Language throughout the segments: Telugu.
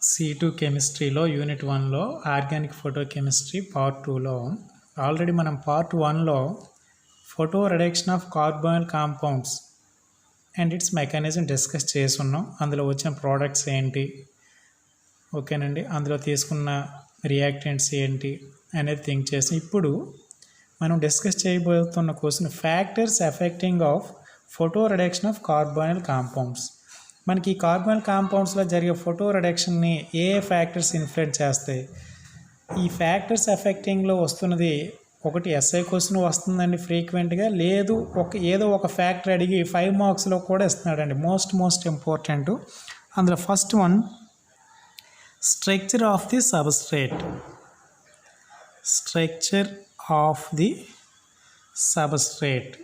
C2 కెమిస్ట్రీలో యూనిట్ 1లో ఆర్గానిక్ ఫోటో కెమిస్ట్రీ పార్ట్ 2లో ఆల్రెడీ మనం పార్ట్ 1లో photo reduction of carbonyl compounds and its mechanism discuss చేసున్నాం. అందులో వచ్చిన ప్రోడక్ట్స్ ఏంటి, ఓకేనండి, అందులో తీసుకున్న రియాక్టెంట్స్ ఏంటి అనేది థింక్ చేసి ఇప్పుడు మనం డిస్కస్ చేయబోతున్న question factors affecting of photo reduction of carbonyl compounds. మనకి ఈ కార్బోనైల్ కాంపౌండ్స్లో జరిగే ఫోటో రిడక్షన్ని ఏ ఫ్యాక్టర్స్ ఇన్ఫ్లుయెన్స్ చేస్తాయి? ఈ ఫ్యాక్టర్స్ ఎఫెక్టింగ్లో వస్తున్నది ఒకటి ఎస్ఐ క్వశ్చన్ వస్తుందండి ఫ్రీక్వెంట్గా, లేదు ఏదో ఒక ఫ్యాక్టర్ అడిగి 5 మార్క్స్లో కూడా ఇస్తున్నాడండి. Most important. అందులో first one structure of the substrate. Structure of the substrate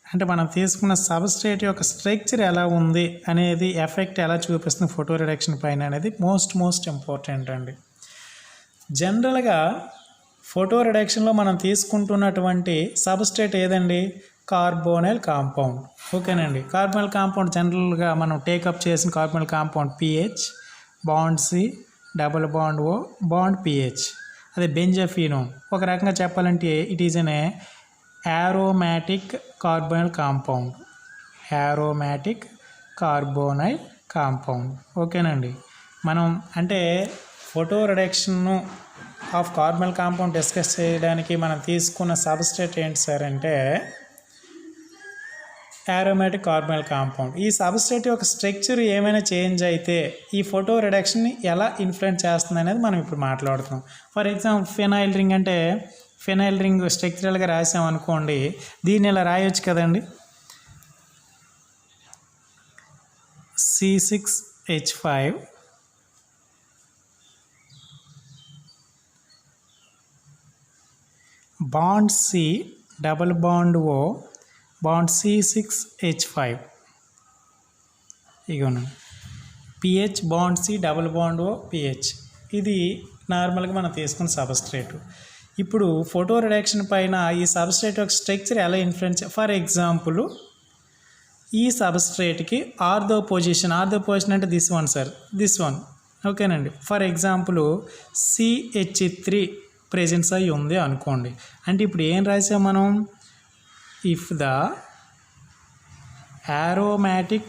అంటే మనం తీసుకున్న సబ్స్ట్రేట్ యొక్క స్ట్రక్చర్ ఎలా ఉంది అనేది ఎఫెక్ట్ ఎలా చూపిస్తుంది ఫోటో రిడక్షన్ పైన అనేది మోస్ట్ ఇంపార్టెంట్ అండి. జనరల్గా ఫోటో రిడక్షన్లో మనం తీసుకుంటున్నటువంటి సబ్స్ట్రేట్ ఏదండి? Carbonyl compound. ఓకేనండి, కార్బోనైల్ కాంపౌండ్ జనరల్గా మనం టేకప్ చేసిన carbonyl compound PH, bond C, double bond O, bond PH. అదే బెంజోఫినోన్. ఒక రకంగా చెప్పాలంటే it is an aromatic carbonyl compound. aromatic carbonyl compound. ఓకేనండి, మనం అంటే photo reduction of carbonyl compound discuss చేయడానికి మనం తీసుకున్న సబ్స్ట్రేట్ ఏంటి సార్ అంటే aromatic carbonyl compound. ఈ సబ్స్ట్రేట్ యొక్క స్ట్రక్చర్ ఏమైనా చేంజ్ అయితే ఈ ఫోటో రిడక్షన్ని ఎలా ఇన్ఫ్లుయెన్స్ చేస్తుంది అనేది మనం ఇప్పుడు మాట్లాడుతున్నాం. ఫర్ ఎగ్జాంపుల్ ఫినైల్ రింగ్ అంటే ఫినైల్ రింగ్ స్ట్రక్చరల్గా రాసామనుకోండి, దీన్ని ఇలా రాయొచ్చు కదండి, C6H5 bond C, double bond O, bond C6H5. ఇగోను PH, bond C, double bond O, PH. ఇది నార్మల్గా మనం తీసుకున్న సబ్స్ట్రేట్. ఇప్పుడు ఫోటో రిడక్షన్ పైన ఈ సబ్స్ట్రేట్ యొక్క స్ట్రక్చర్ ఎలా ఇన్ఫ్లుయెన్స్, ఫర్ ఎగ్జాంపుల్ ఈ సబ్స్ట్రేట్కి ఆర్థో పొజిషన్ అంటే this one sir, this one. ఓకేనండి, ఫర్ ఎగ్జాంపుల్ CH3 ప్రెజెన్స్ అయి ఉంది అనుకోండి. అంటే ఇప్పుడు ఏం రాసాం మనం? If the aromatic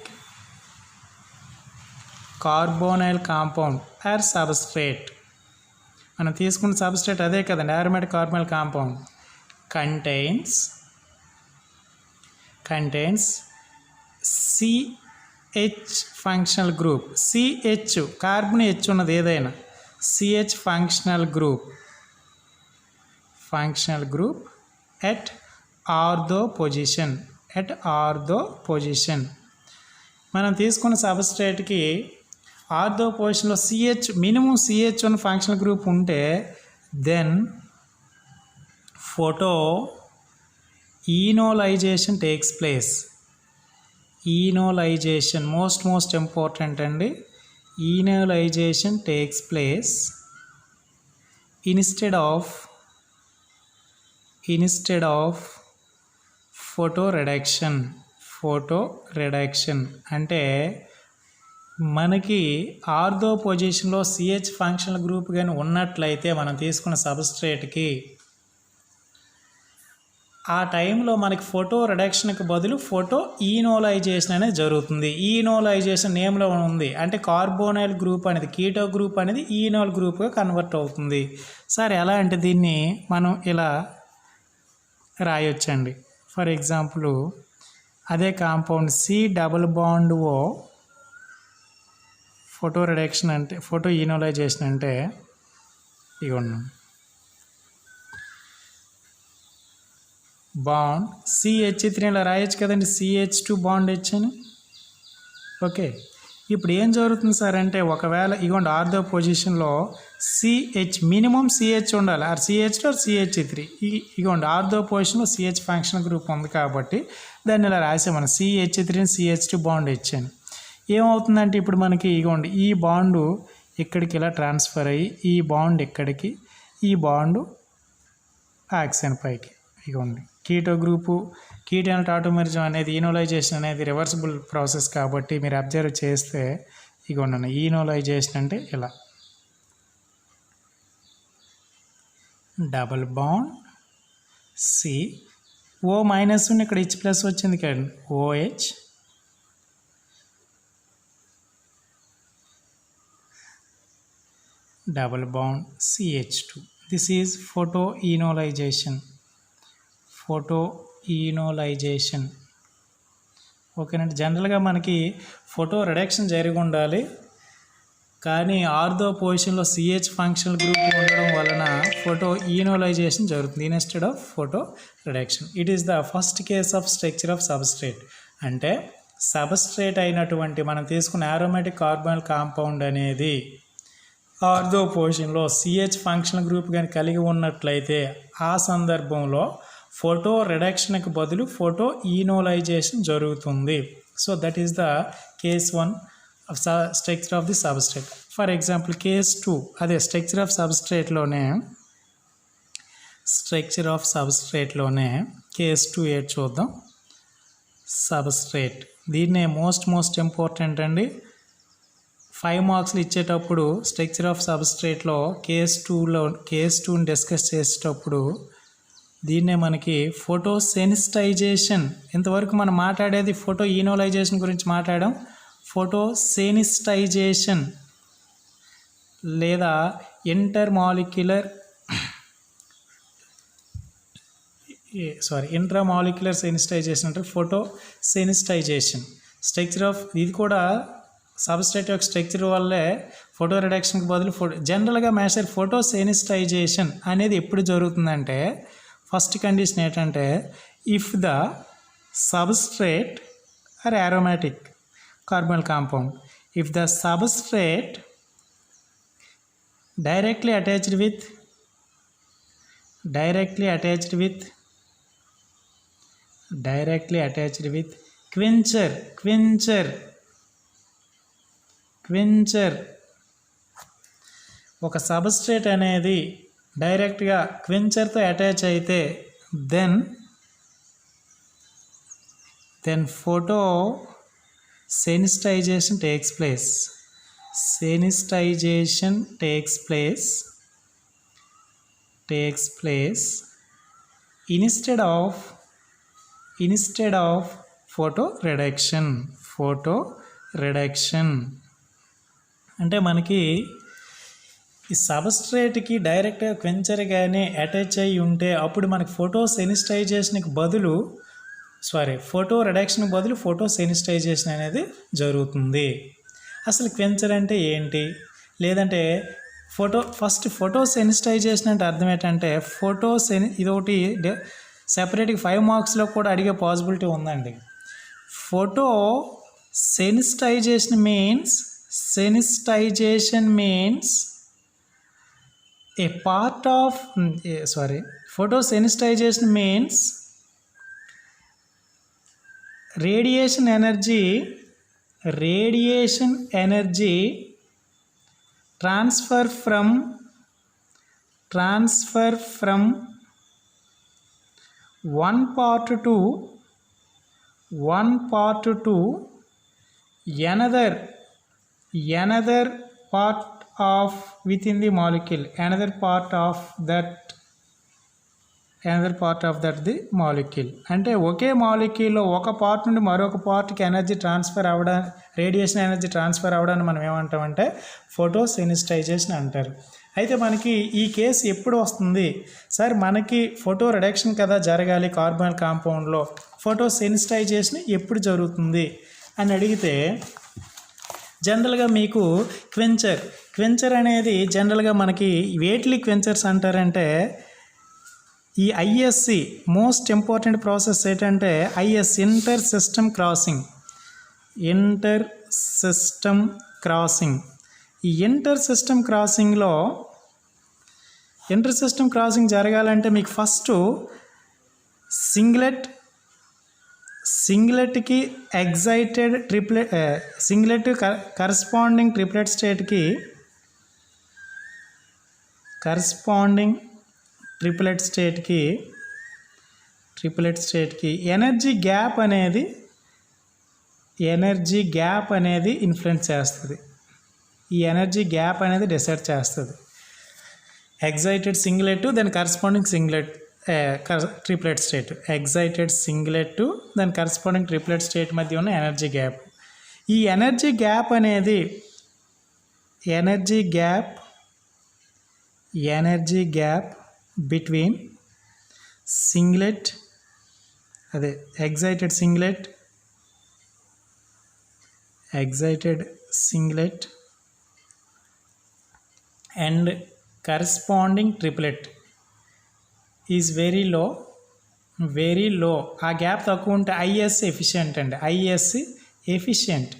carbonyl compound or substrate, మనం తీసుకున్న సబ్స్ట్రేట్ అదే కదండి, aromatic carbonyl compound contains CH functional group. CH carbon H ఉన్నది ఏదైనా, CH functional group at ortho position. మనం తీసుకున్న సబ్స్ట్రేట్కి ఆర్థో పొజిషన్లో మినిమం CH ఉన్న ఫంక్షనల్ గ్రూప్ ఉంటే then photo enolisation takes place. Enolisation most important అండి. Enolisation takes place instead of photo reduction. అంటే మనకి ఆర్థో పొజిషన్లో CH ఫంక్షనల్ గ్రూప్ కానీ ఉన్నట్లయితే మనం తీసుకున్న సబ్స్ట్రేట్కి ఆ టైంలో మనకి ఫోటో రిడక్షన్కి బదులు ఫోటో ఈనోలైజేషన్ అనేది జరుగుతుంది. ఈనోలైజేషన్ నేమ్లో ఉంది. అంటే కార్బోనైల్ గ్రూప్ అనేది, కీటో గ్రూప్ అనేది ఈనోల్ గ్రూప్గా కన్వర్ట్ అవుతుంది. సార్ ఎలా అంటే దీన్ని మనం ఇలా రాయొచ్చండి. ఫర్ ఎగ్జాంపుల్ అదే compound C, double bond O, photo reduction అంటే ఫోటో ఈనోలైజేషన్ అంటే ఇవ్వండి, బాండ్ CH3 ఇలా రాయొచ్చు కదండి, CH2 బాండ్ H అని. ఓకే, ఇప్పుడు ఏం జరుగుతుంది సార్ అంటే ఒకవేళ ఇగోండి ఆర్థో పొజిషన్లో మినిమం CH ఉండాలి, ఆర్ CH2 ఆర్ CH3. ఇగోండి ఆర్థో పొజిషన్లో CH ఫంక్షన్ గ్రూప్ ఉంది కాబట్టి దాన్ని ఇలా రాసే మనం CH3 CH2 బాండ్ H అని. ఏమవుతుందంటే ఇప్పుడు మనకి ఇగోండి ఈ బాండు ఇక్కడికి ఇలా ట్రాన్స్ఫర్ అయ్యి ఈ బాండ్ ఇక్కడికి, ఈ బాండు ఆక్సిజన్ పైకి. ఇగోండి కీటో గ్రూపు, కీటోన్ టాటోమెరిజం అనేది ఈనోలైజేషన్ అనేది రివర్సిబుల్ ప్రాసెస్ కాబట్టి మీరు అబ్జర్వ్ చేస్తే ఇగోండి ఈనోలైజేషన్ అంటే ఇలా double bond C, O minus ఉన్న ఇక్కడ హెచ్ ప్లస్ వచ్చింది కదండి, OH double bond CH2. This is photo enolisation. ఓకేనండి. జనరల్గా మనకి ఫోటో రిడక్షన్ జరిగి ఉండాలి, కానీ ఆర్థో పొజిషన్లో CH ఫంక్షనల్ గ్రూప్ ఉండడం వలన ఫోటో ఈనోలైజేషన్ జరుగుతుంది instead of photo reduction. It is the first case of structure of substrate. అంటే సబ్స్ట్రేట్ అయినటువంటి మనం తీసుకున్న ఆరోమాటిక్ కార్బనల్ కాంపౌండ్ అనేది ఆర్థో పొజిషన్లో CH ఫంక్షనల్ గ్రూప్ కానీ కలిగి ఉన్నట్లయితే ఆ సందర్భంలో ఫోటో రిడక్షన్కి బదులు ఫోటో ఈనోలైజేషన్ జరుగుతుంది. So that is the case 1 of structure of the substrate. For example case 2 అదే స్ట్రక్చర్ ఆఫ్ సబ్స్ట్రేట్లోనే కేస్ 2 ఏంటి చూద్దాం. సబ్స్ట్రేట్ దీన్నే మోస్ట్ ఇంపార్టెంట్ అండి. 5 మార్క్స్లు ఇచ్చేటప్పుడు స్ట్రక్చర్ ఆఫ్ సబ్స్ట్రేట్లో కేస్ 2ని డిస్కస్ చేసేటప్పుడు దీన్నే మనకి ఫోటో సెన్సిటైజేషన్, ఇంతవరకు మనం మాట్లాడేది ఫోటో ఈనోలైజేషన్ గురించి మాట్లాడాం. ఫోటో సెన్సిటైజేషన్ లేదా ఇంట్రామాలిక్యులర్ సెన్సిటైజేషన్ అంటే ఫోటో సెన్సిటైజేషన్ స్ట్రక్చర్ ఆఫ్ ఇది కూడా సబ్స్ట్రేట్ యొక్క స్ట్రక్చర్ వల్లే ఫోటో రిడక్షన్కి బదులు జనరల్గా మేషర్ ఫోటో సెన్సిటైజేషన్ అనేది ఎప్పుడు జరుగుతుందంటే ఫస్ట్ కండిషన్ ఏంటంటే if the substrate or aromatic carbonyl compound, if the substrate directly attached with quencher ఒక సబ్స్ట్రేట్ అనేది డైరెక్ట్గా క్వెంచర్తో అటాచ్ అయితే then photo sensitization takes place instead of photo reduction. అంటే మనకి ఈ సబ్స్ట్రేట్కి డైరెక్ట్గా క్వెంచర్గానే అటాచ్ అయ్యి ఉంటే అప్పుడు మనకి ఫోటో రిడక్షన్కి బదులు ఫోటో సెన్సిటైజేషన్ అనేది జరుగుతుంది. అసలు క్వెంచర్ అంటే ఏంటి, లేదంటే ఫోటో సెన్సిటైజేషన్ అంటే అర్థం ఏంటంటే ఇదొకటి సెపరేట్గా 5 మార్క్స్లో కూడా అడిగే పాసిబిలిటీ ఉందండి. Photo sensitization means photosensitization means radiation energy transfer from one part to another part of within the molecule, another part of that the molecule. అంటే ఒకే మాలిక్యూల్లో ఒక పార్ట్ నుండి మరొక పార్ట్కి రేడియేషన్ ఎనర్జీ ట్రాన్స్ఫర్ అవ్వడాన్ని మనం ఏమంటామంటే ఫోటో సెన్సిటైజేషన్ అంటారు. అయితే మనకి ఈ కేసు ఎప్పుడు వస్తుంది సార్, మనకి ఫోటో రిడక్షన్ కదా జరగాలి కార్బనల్ కాంపౌండ్లో, ఫోటో సెన్సిటైజేషన్ ఎప్పుడు జరుగుతుంది అని అడిగితే జనరల్గా మీకు క్వెంచర్ అనేది జనరల్గా మనకి వేటిలి క్వెంచర్స్ అంటారంటే ఈ ఐఎస్సి మోస్ట్ ఇంపార్టెంట్ ప్రాసెస్ ఏంటంటే ఇంటర్ సిస్టమ్ క్రాసింగ్. ఈ ఇంటర్ సిస్టమ్ క్రాసింగ్ జరగాలంటే మీకు ఫస్ట్ సింగ్లెట్కి ఎగ్జైటెడ్ సింగ్లెట్ కరస్పాండింగ్ ట్రిప్లెట్ స్టేట్కి ఎనర్జీ గ్యాప్ అనేది ఇన్ఫ్లుయెన్స్ చేస్తుంది. ఈ ఎనర్జీ గ్యాప్ అనేది డిసైడ్ చేస్తుంది. Excited singlet then corresponding singlet triplet state. Excited singlet దాని కరస్పాండింగ్ ట్రిప్లెట్ స్టేట్ మధ్య ఉన్న ఎనర్జీ గ్యాప్. ఈ ఎనర్జీ గ్యాప్ అనేది ఎనర్జీ గ్యాప్ బిట్వీన్ సింగిలెట్ అదే excited singlet and corresponding triplet is very లో. ఆ గ్యాప్ తక్కువ ఉంటే ఐఎస్ ఎఫిషియంట్ అండి. Is efficient.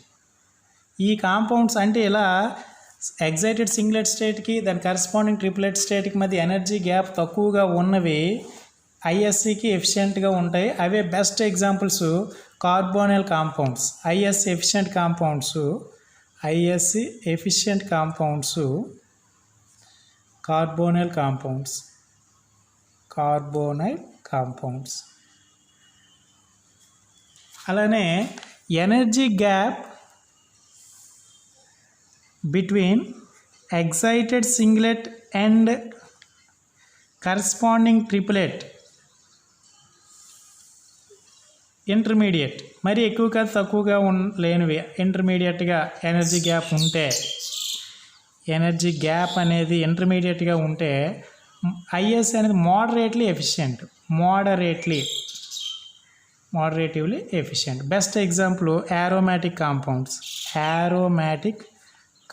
ఈ కాంపౌండ్స్ అంటే ఇలా ఎగ్జైటెడ్ సింగిలెట్ స్టేట్కి దాని కరస్పాండింగ్ ట్రిప్లెట్ స్టేట్కి మధ్య ఎనర్జీ గ్యాప్ తక్కువగా ఉన్నవి ఐఎస్సికి ఎఫిషియెంట్గా ఉంటాయి. అవే best examples carbonyl compounds. ISC efficient compounds carbonyl compounds. అలానే energy gap between excited singlet and corresponding triplet intermediate. మరి ఎక్కువగా తక్కువగా లేనివి ఇంటర్మీడియట్గా ఎనర్జీ గ్యాప్ ఉంటే, ఎనర్జీ గ్యాప్ అనేది ఇంటర్మీడియట్గా ఉంటే ఐఎస్ అనేది moderately efficient. Best example aromatic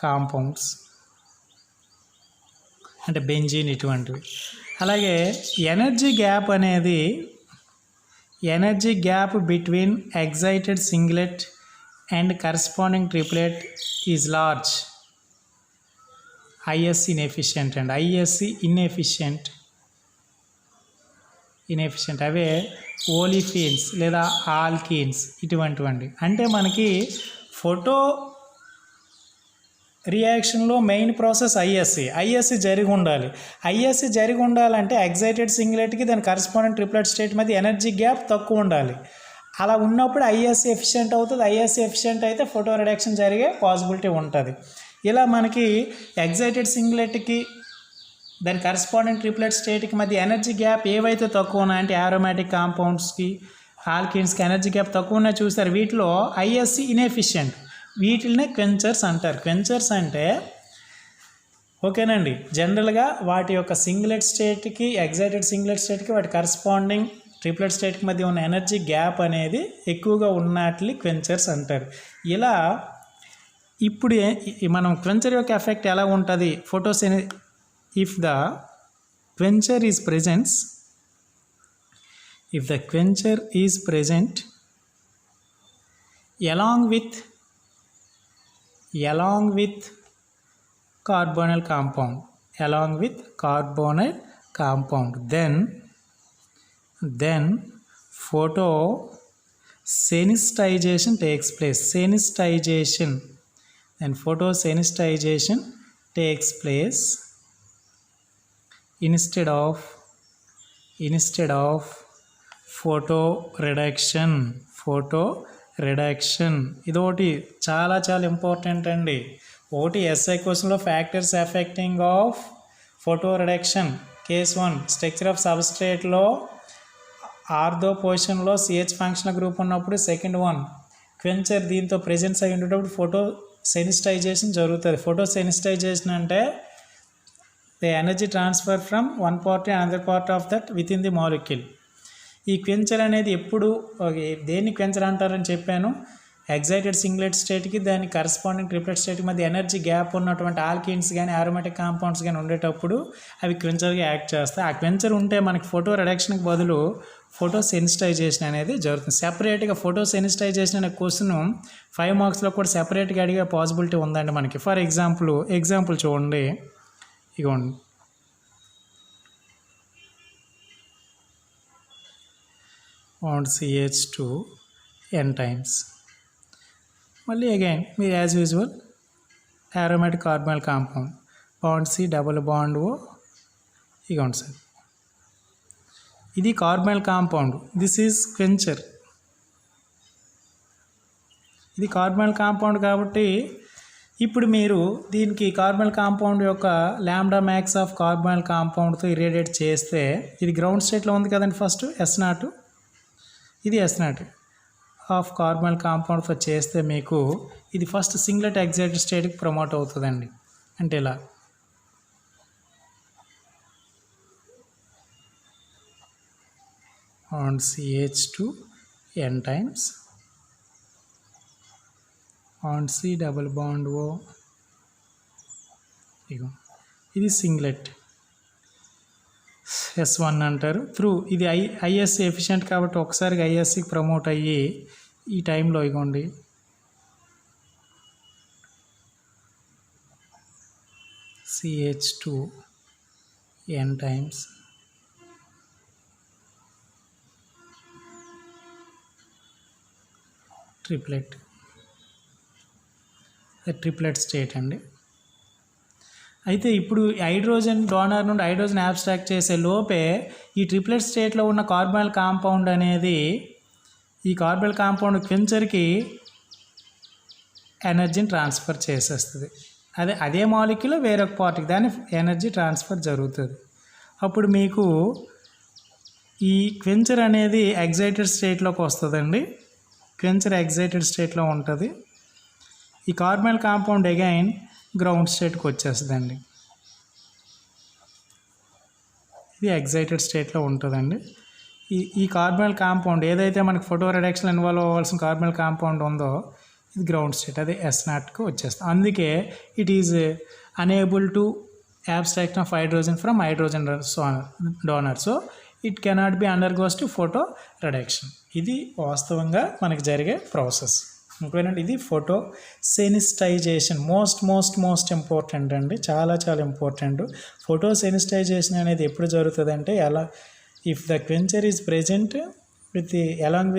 compounds అంటే బెంజీన్ ఇటువంటివి. అలాగే energy gap between excited singlet and corresponding triplet is large. ISC inefficient and ISC inefficient. అవే ఓలిఫీన్స్ లేదా ఆల్కీన్స్ ఇటువంటివండి. అంటే మనకి ఫోటో రియాక్షన్లో మెయిన్ ప్రాసెస్ ఐఎస్సి జరిగి ఉండాలంటే ఎగ్జైటెడ్ సింగిలెట్కి దాని కరస్పాండింగ్ ట్రిప్లెట్ స్టేట్ మధ్య ఎనర్జీ గ్యాప్ తక్కువ ఉండాలి. అలా ఉన్నప్పుడు ఐఎస్సి ఎఫిషియంట్ అవుతుంది. ఐఎస్సి ఎఫిషియంట్ అయితే ఫోటో రిడక్షన్ జరిగే పాసిబిలిటీ ఉంటుంది. ఇలా మనకి ఎగ్జైటెడ్ సింగిలెట్కి దాని కరస్పాండింగ్ ట్రిప్లెట్ స్టేట్కి మధ్య ఎనర్జీ గ్యాప్ ఏవైతే తక్కువ ఉన్నాయంటే యారోమాటిక్ కాంపౌండ్స్కి ఆల్కిన్స్కి ఎనర్జీ గ్యాప్ తక్కువ ఉన్నాయి చూస్తారు. వీటిలో ఐఎస్సి ఇన్ఎఫిషియంట్. వీటినే క్వెంచర్స్ అంటారు. క్వెంచర్స్ అంటే ఓకేనండి, జనరల్గా వాటి యొక్క సింగిలెట్ స్టేట్కి ఎగ్జైటెడ్ సింగిలెట్ స్టేట్కి వాటి కరస్పాండింగ్ ట్రిప్లెట్ స్టేట్కి మధ్య ఉన్న ఎనర్జీ గ్యాప్ అనేది ఎక్కువగా ఉన్నట్లు క్వెంచర్స్ అంటారు. ఇలా ఇప్పుడు మనం క్వెంచర్ యొక్క ఎఫెక్ట్ ఎలా ఉంటుంది if the quencher is present along with carbonyl compound, then photosensitization takes place. Photosensitization takes place instead of photo reduction. ఇది ఒకటి చాలా ఇంపార్టెంట్ అండి. ఒకటి ఎస్ఐ క్వశ్చన్లో factors affecting of photo reduction. Case 1 structure of సబ్స్ట్రేట్లో ఆర్థో పొజిషన్లో సిహెచ్ ఫంక్షనల్ గ్రూప్ ఉన్నప్పుడు. సెకండ్ 1 క్వెంచర్ దీంతో ప్రెజెన్స్ అయి ఉండేటప్పుడు ఫోటో సెన్సిటైజేషన్ జరుగుతుంది. ఫోటో సెన్సిటైజేషన్ అంటే the energy transfer from one part to another part of that within the molecule. ఈ క్వెంచర్ అనేది ఎప్పుడు దేన్ని క్వెంచర్ అంటారని చెప్పాను. ఎగ్జైటెడ్ సింగిలెట్ స్టేట్కి దాని కరస్పాండింగ్ ట్రిప్లెట్ స్టేట్కి మధ్య ఎనర్జీ గ్యాప్ ఉన్నటువంటి ఆల్కిన్స్ కానీ ఆరోమాటిక్ కాంపౌండ్స్ కానీ ఉండేటప్పుడు అవి క్వెంచర్గా యాక్ట్ చేస్తాయి. ఆ క్వెంచర్ ఉంటే మనకి ఫోటో రిడక్షన్కి బదులు ఫోటో సెన్సిటైజేషన్ అనేది జరుగుతుంది. సెపరేట్గా ఫోటో సెన్సిటైజేషన్ అనే క్వశ్చన్ 5 మార్క్స్లో కూడా సెపరేట్గా అడిగే పాసిబిలిటీ ఉందండి మనకి. ఫర్ ఎగ్జాంపుల్ చూడండి, ఇగోండి on CH2 n times. మళ్ళీ అగైన్ మీరు as usual aromatic carbonyl compound bond C double bond O. ఇగోండి సార్, ఇది carbonyl compound. This is quencher. ఇది కార్బనైల్ కాంపౌండ్ కాబట్టి ఇప్పుడు మీరు దీనికి కార్బనల్ కాంపౌండ్ యొక్క లాంబ్డా మ్యాక్స్ ఆఫ్ కార్బనల్ కాంపౌండ్తో ఇరేడియేట్ చేస్తే ఇది గ్రౌండ్ స్టేట్లో ఉంది కదండి. ఫస్ట్ S0 ఇది S0 ఆఫ్ కార్బనల్ కాంపౌండ్తో చేస్తే మీకు ఇది ఫస్ట్ సింగ్లెట్ ఎగ్జైటెడ్ స్టేట్కి ప్రమోట్ అవుతుందండి. అంటే ఇలా on CH2 n times on C double bond O ఇది సింగ్లెట్ S1 అంటారు. త్రూ ఇది ఐఎస్సి ఎఫిషియెంట్ కాబట్టి ఒకసారిగా ఐఎస్సికి ప్రమోట్ అయ్యి ఈ టైంలో ఇగోండి CH2 n times triplet state అండి. అయితే ఇప్పుడు హైడ్రోజన్ డోనర్ నుండి హైడ్రోజన్ యాబ్స్ట్రాక్ట్ చేసే లోపే ఈ ట్రిప్లెట్ స్టేట్లో ఉన్న కార్బనల్ కాంపౌండ్ అనేది ఈ కార్బనల్ కాంపౌండ్ క్వించర్కి ఎనర్జీని ట్రాన్స్ఫర్ చేసేస్తుంది. అదే మాలిక్యూల్ వేరొక పార్ట్కి దాని ఎనర్జీ ట్రాన్స్ఫర్ జరుగుతుంది. అప్పుడు మీకు ఈ క్వించర్ అనేది ఎగ్జైటెడ్ స్టేట్లోకి వస్తుందండి. క్వించర్ ఎగ్జైటెడ్ స్టేట్లో ఉంటుంది. ఈ కార్బనల్ కాంపౌండ్ అగైన్ గ్రౌండ్ స్టేట్కి వచ్చేస్తుందండి. ఇది ఎగ్జైటెడ్ స్టేట్లో ఉంటుందండి. ఈ కార్బనల్ కాంపౌండ్ ఏదైతే మనకి ఫోటో రిడక్షన్ ఇన్వాల్వ్ అవ్వాల్సిన కార్బనల్ కాంపౌండ్ ఉందో ఇది గ్రౌండ్ స్టేట్, అదే S0కి వచ్చేస్తుంది. అందుకే it is unable to abstraction of hydrogen from hydrogen donor. So it cannot be undergoes to photo reduction. ఇది వాస్తవంగా మనకి జరిగే ప్రాసెస్. ఓకేనండి. ఇది ఫోటో సెనిటైజేషన్ మోస్ట్ ఇంపార్టెంట్ అండి. చాలా ఇంపార్టెంట్. ఫోటో సెనిటైజేషన్ అనేది ఎప్పుడు జరుగుతుంది అంటే if the quencher is present along with